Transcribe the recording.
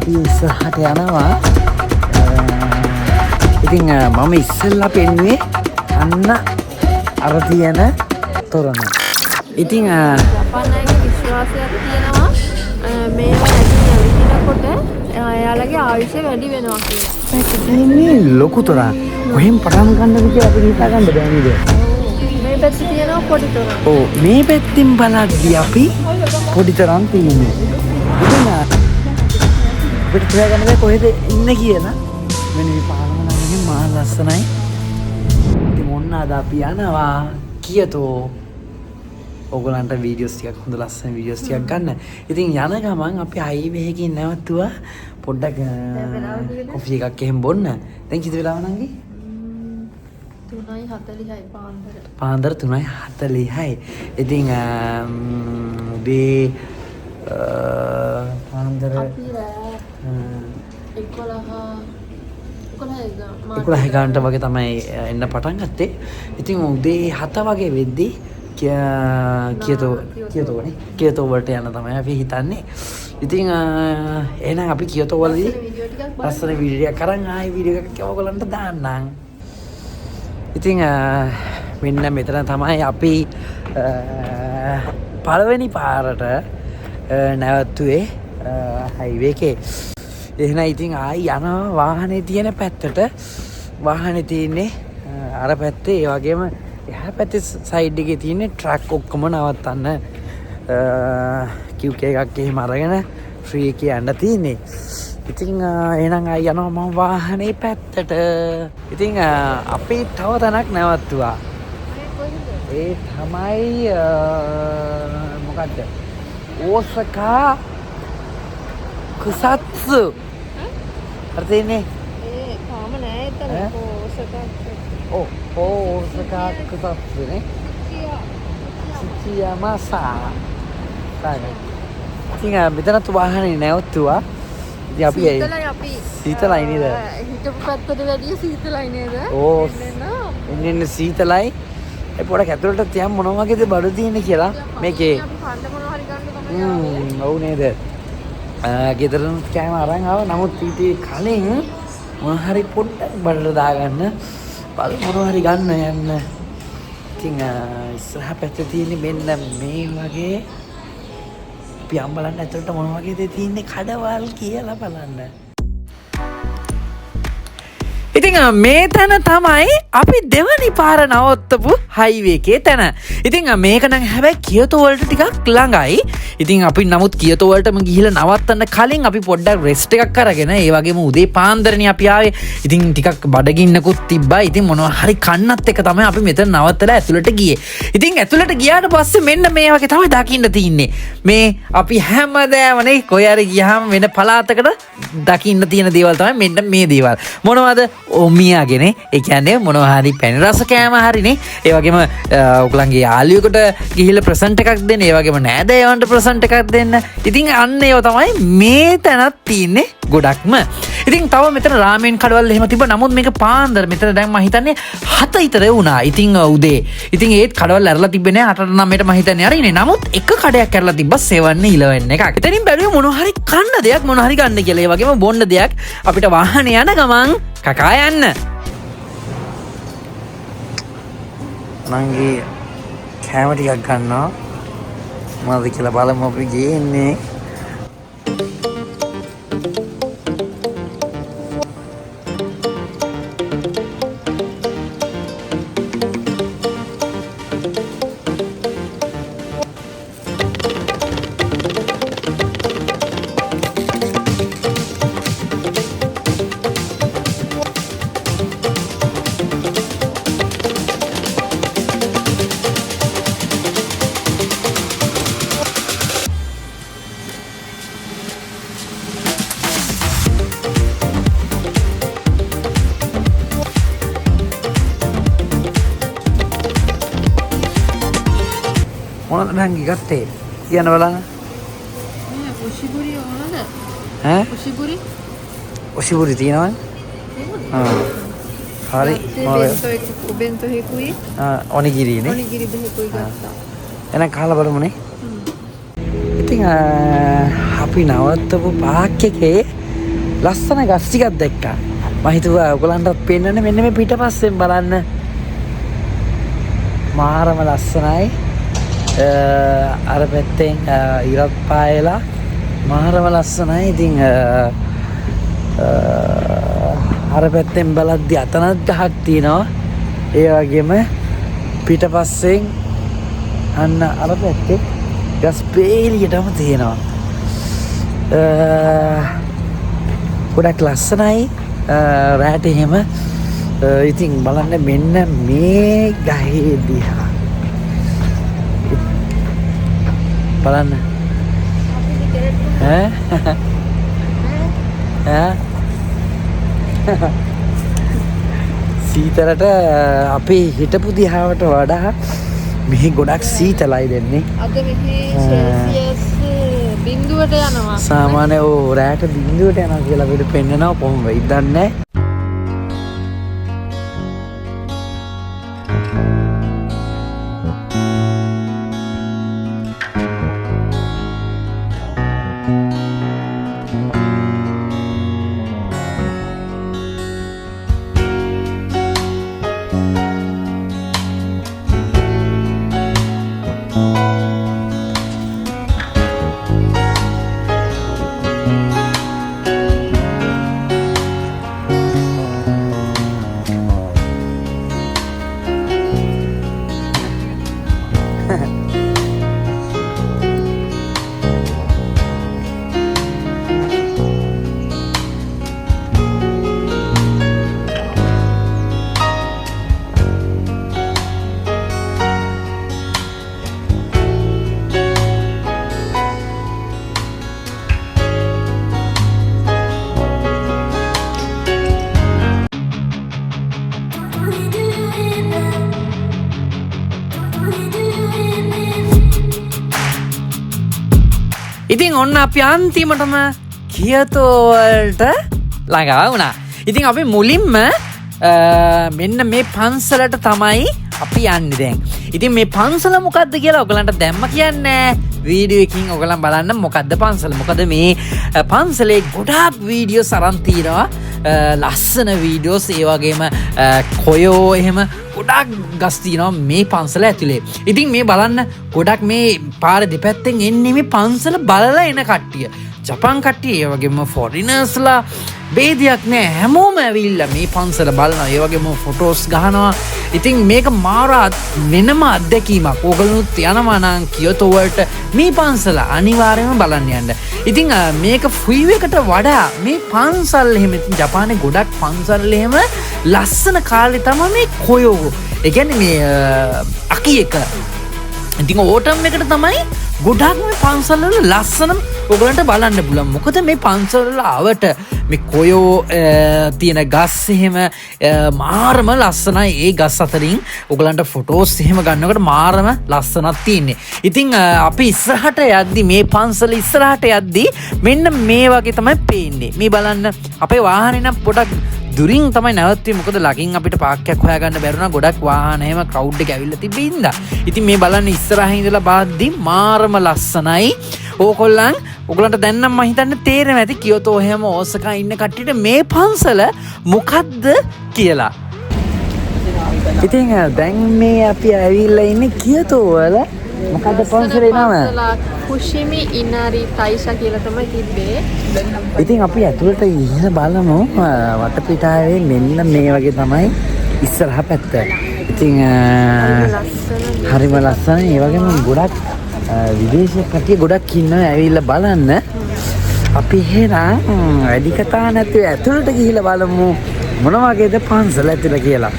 අපි ඉස්සරහට යනවා. ඉතින් මම ඉස්සෙල්ලා පෙන්නුවේ අන්න අර තියෙන තොරණ. ඉතින් ජපාන් අයගේ විශ්වාසයක් තියෙනවා මේවා ඇවිදිනකොට එයාලගේ ආයුෂ වැඩි වෙනවා කියලා. මේ ලොකු තොරණ කොහෙන් පටන් ගන්නද කියලා අපිට හිතා ගන්න බෑ නේද? මේ පැත්තේ තියෙනවා පොඩි තොරණ. ඔව් මේ පැත්තෙන් බලද්දී අපි පොඩි තොරණ තියෙන්නේ. ඉතින් අපිට හොයාගන්න බෑ කොහෙද ඉන්නේ කියලා. මෙන්න මේ පාලම නම් මහා ලස්සනයි. ඉතින් මොන්න අද අපි යනවා කියතෝ ඔයගලන්ට වීඩියෝස් ටිකක් හොඳ ලස්සන වීඩියෝස් ටිකක් ගන්න. ඉතින් යන ගමන් අපි හයිවේ එකකින් නැවතුවා පොඩ්ඩක් කොෆි එකක් එහෙම බොන්න. දැන් කිද වෙලාව නංගි? 3:40යි පාන්දර. පාන්දර 3:40යි. ඉතින් උදේ පාන්දර අපි 11 ගානට වගේ තමයි එන්න පටන් ගත්තේ. ඉතින් උදේ 7 වගේ වෙද්දී කියතෝ වලට යන තමයි අපි හිතන්නේ. ඉතින් එහෙනම් අපි කියතෝ වලදී ලස්සන වීඩියෝ එකක් අරන් ආයෙ වීඩියෝ එකක් ඔයගොල්ලන්ට දාන්නම්. ඉතින් මෙන්න මෙතන තමයි අපි පළවෙනි පාරට නැවතුනේ හයිවේ එකේ. එහෙනම් ඉතින් ආයි යනවා වාහනේ තියෙන පැත්තට. වාහනේ තියෙන්නේ අර පැත්තේ ඒ වගේම එහා පැත්තේ සයිඩ් එකේ තියෙන ට්‍රක් ඔක්කොම නවත්තන්න QK එකක් එහෙම අරගෙන ෆ්‍රී එකේ යන්න තියෙන්නේ. ඉතින් එහෙනම් ආයි යනවා මම වාහනේ පැත්තට. ඉතින් අපි තව තැනක් නැවතුවා. ඒ තමයි මොකද්ද? ඕසකා කුසත්සු. හරිනේ? තාම නෑ එතන ඕසකා. ඕසකා කුසත්සු නේ. සිචියාමසා. ඉතින් මෙතනත් වාහනේ නැවතුවා. ඉතින් අපි සීතලයි නේද? හිටපු පැත්තට වැඩිය සීතලයි නේද? ඕ එන්න සීතලයි. ඒ පොඩක් ඇතුළට තියන් මොන වගේද බඩු තියෙන්නේ කියලා මේකේ. ඔව් නේද? ගෙදරම කෑම අරන් ආවා. නමුත් ඊටේ කලින් මොන හරි පොඩ්ඩක් බඩට දාගන්න මොන හරි ගන්න යන්න. ඉතින් ඉස්සරහ පැත්තේ තියෙන්නේ මෙන්න මේ වගේ අපි අම්බලන්න ඇතුළට මොන වගේද තියෙන්නේ කඩවල් කියලා බලන්න. ඉතින් මේ තැන තමයි අපි දෙවනි පාර නවත්තපු හයිවේ එකේ තැන. ඉතින් මේක නම් හැබැයි කියතෝ වලට ටිකක් ළඟයි. ඉතින් අපි නමුත් කියතෝ වලටම ගිහිල්ලා නවත්තන්න කලින් අපි පොඩ්ඩක් රෙස්ට් එකක් අරගෙන ඒ වගේම උදේ පාන්දරනේ අපි ආවේ. ඉතින් ටිකක් බඩගින්නකුත් තිබ්බා. ඉතින් මොනවා හරි කන්නත් එක තමයි අපි මෙතන නවත්තලා ඇතුළට ගියේ. ඉතින් ඇතුළට ගියාට පස්සේ මෙන්න මේ වගේ තමයි දකින්න තියෙන්නේ. මේ අපි හැමදාම නේ කොහේ හරි ගියාම වෙන පළාතකට දකින්න තියෙන දේවල් තමයි මෙන්න මේ දේවල්. මොනවද? ඔමියාගෙන ඒ කියන්නේ මොනවා හරි පැණි රස කෑම හරිනේ. ඒ වගේම ඔයගලන්ගේ යාළුවෙකුට ගිහිල්ලා ප්‍රසන්ට් එකක් දෙන්න. ඒ වගේම නෑදෑයන්ට ප්‍රසන්ට් එකක් දෙන්න. ඉතින් අන්න ඒව තමයි මේ තැනත් තියෙන්නේ ගොඩක්ම. ඉතින් තව මෙතන රාමෙන් කඩවල් එහෙම තිබ්බ. නමුත් මේක පාන්දර මෙතන දැන් මම හිතන්නේ 7 විතර වුණා. ඉතින් උදේ. ඉතින් ඒත් කඩවල් ඇරලා තිබ්බේ නෑ 8ට 9ට මම හිතන්නේ හරිනේ. නමුත් එක කඩයක් ඇරලා තිබ්බා 7 11 එකක්. එතනින් බැලුවේ මොනවා හරි කන්න දෙයක් මොනවා හරි ගන්න කියලා. ඒ වගේම බොන්න දෙයක් අපිට වාහනේ යන ගමන් කකා යන්න. නංගි කැම ටිකක් ගන්නවා. මොනවද කියලා බලමු අපි ගේන්නේ. මොනවද නංගි ගත්තේ? කියන්න බලන්න. මේ ඔෂිබුරි ඕනද? ඈ? ඔෂිබුරි? ඔෂිබුරි තියෙනවද? හරි. බෙන්තෝ හේකුයි. ඔනිගිරිනේ. ඔනිගිරි දෙකකුයි ගත්තා. එහෙනම් කාලා බලමුනේ. ඉතින් අපි නවත්තපු පාක් එකේ ලස්සන ගස් ටිකක් දැක්කා. මම හිතුවා ඔයගලන්ටත් පෙන්නන්න මෙන්න මේ පිටපස්සෙන් බලන්න. මාරම ලස්සනයි. අර පැත්තෙන් ඉරත් පායලා මාරම ලස්සනයි. ඉතින් අර පැත්තෙන් බලද්දි අතනත් ගහක් තියෙනවා. ඒ වගේම පිටපස්සෙන් අන්න අර පැත්තේ ගස් පේලියටම තියෙනවා. ගොඩක් ලස්සනයි. රැට එහෙම ඉතින් බලන්න මෙන්න මේ ගහේ දිහා බලන්න සීතලට අපේ හිටපු දිහාවට වඩා මෙහි ගොඩක් සීතලයි දෙන්නේ. අද මෙහි සෙල්සියස් බිඳුවට යනවා. සාමාන්‍ය රැට බිඳුවට යනවා කියලා අපිට පෙන්නනවා. කොහොම වෙයිද දන්නේ නැහැ. ඉතින් ඔන්න අපි අන්තිමටම කියතෝ වලට ළඟා වුණා. ඉතින් අපි මුලින්ම මෙන්න මේ පන්සලට තමයි අපි යන්නේ දැන්. ඉතින් මේ පන්සල මොකද්ද කියලා ඔයගලන්ට දැම්ම කියන්නේ වීඩියෝ එකකින් ඔයගලන් බලන්න මොකද්ද පන්සල. මොකද මේ පන්සලේ ගොඩාක් වීඩියෝස් අරන් තියනවා. ලස්සන වීඩියෝස් ඒ වගේම කොයෝ එහෙම ගොඩක් ගස් තියෙනවා මේ පන්සල ඇතුලේ. ඉතින් මේ බලන්න ගොඩක් මේ පාර දෙපැත්තෙන් එන්නේ මේ පන්සල බලලා එන කට්ටිය. ජපන් කට්ටිය ඒ වගේම ෆොරිනර්ස්ලා බේදයක් නෑ. හැමෝම ඇවිල්ලා මේ පන්සල බලනවා. ඒ වගේම ෆොටෝස් ගහනවා. ඉතින් මේක මාරා වෙනම අත්දැකීමක්. ඕගලනුත් යනවා නම් කියතෝ වලට මේ පන්සල අනිවාර්යයෙන්ම බලන්න යන්න. ඉතින් මේක ෆ්‍රී එකට වඩා මේ පන්සල් එහෙම ජපානයේ ගොඩක් පන්සල් එහෙම ලස්සන කාලේ තමයි මේ කොයෝ. ඒ කියන්නේ මේ අකි එක. ඉතින් ඕටම් එකට තමයි ගොඩක් මේ පන්සල් වල ලස්සනම ඔයගලන්ට බලන්න පුළුවන්. මොකද මේ පන්සල් වල ආවට මේ කොයෝ තියෙන ගස් එහෙම මාරම ලස්සනයි. ඒ ගස් අතරින් ඔයගලන්ට ෆොටෝස් එහෙම ගන්නකොට මාරම ලස්සනක් තියෙන්නේ. ඉතින් අපි ඉස්සරහට යද්දි මේ පන්සල ඉස්සරහට යද්දි මෙන්න මේ වගේ තමයි පේන්නේ. මේ බලන්න අපේ වාහනේ නම් පොඩක් දුරින් තමයි නැවතුනේ. මොකද ළඟින් අපිට පාර්ක්යක් හොයාගන්න බැරුණා. ගොඩක් වාහන එහෙම ක්‍රවුඩ් එක ඇවිල්ලා තිබින්දා. ඉතින් මේ බලන්න ඉස්සරහින් ඉඳලා බලද්දි මාරම ලස්සනයි. ඔයගලන්ට දැන් නම් මම හිතන්නේ තේරෙනවා ඇති කියතෝ එහෙම ඕසකා ඉන්න කට්ටියට මේ පන්සල මොකද්ද කියලා. ඉතින් දැන් මේ අපි ඇවිල්ලා ඉන්නේ කියතෝ වල මොකද්ද පන්සලේ නම? කුෂිමි ඉනාරි තයිෂා කියලා තමයි තිබ්බේ. ඉතින් අපි ඇතුළට ඉන්න බලමු. වටපිටාවේ මෙන්න මේ වගේ තමයි ඉස්සරහ පැත්ත. ඉතින් හරිම ලස්සනයි. ඒ වගේම ගොඩක් විදේශ කට්ටිය ගොඩක් ඉන්නවා ඇවිල්ලා බලන්න. අපි එහෙනම් වැඩි කතා නැතුව ඇතුළට ගිහිල්ලා බලමු මොන වගේද පන්සල ඇතුළ කියලා.